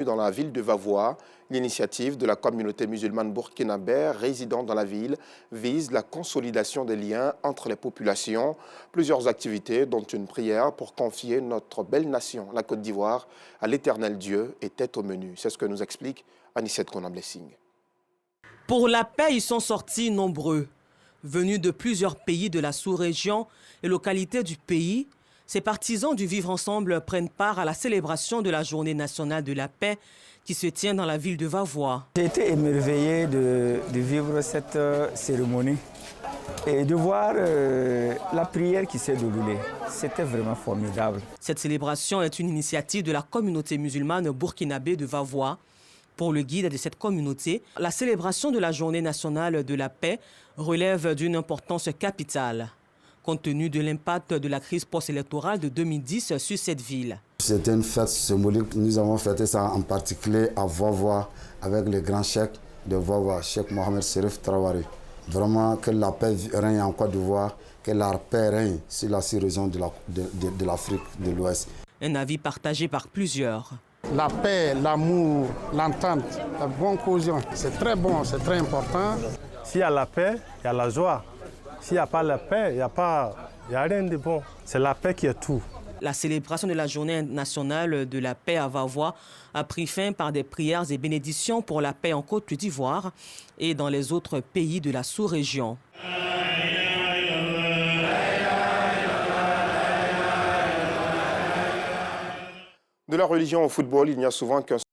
Dans la ville de Vavois, l'initiative de la communauté musulmane burkinabé résidant dans la ville vise la consolidation des liens entre les populations. Plusieurs activités, dont une prière pour confier notre belle nation, la Côte d'Ivoire, à l'éternel Dieu, étaient au menu. C'est ce que nous explique Anissette Konam-Lessing. Pour la paix, ils sont sortis nombreux. Venus de plusieurs pays de la sous-région et localités du pays, ces partisans du vivre ensemble prennent part à la célébration de la Journée nationale de la paix qui se tient dans la ville de Vavois. J'ai été émerveillé de vivre cette cérémonie et de voir la prière qui s'est déroulée. C'était vraiment formidable. Cette célébration est une initiative de la communauté musulmane burkinabé de Vavois. Pour le guide de cette communauté, la célébration de la Journée nationale de la paix relève d'une importance capitale, compte tenu de l'impact de la crise post-électorale de 2010 sur cette ville. C'était une fête symbolique. Nous avons fêté ça en particulier à Vavois avec le grand cheikh de Vavois, Cheikh Mohamed Serif Traoré. Vraiment que la paix règne en Côte d'Ivoire, que la paix règne sur la sous-région de l'Afrique de l'Ouest. Un avis partagé par plusieurs. La paix, l'amour, l'entente, la bonne cohésion, c'est très bon, c'est très important. S'il y a la paix, il y a la joie. S'il n'y a pas la paix, il n'y a rien de bon. C'est la paix qui est tout. La célébration de la Journée nationale de la paix à Vavois a pris fin par des prières et bénédictions pour la paix en Côte d'Ivoire et dans les autres pays de la sous-région. De la religion au football, il n'y a souvent qu'un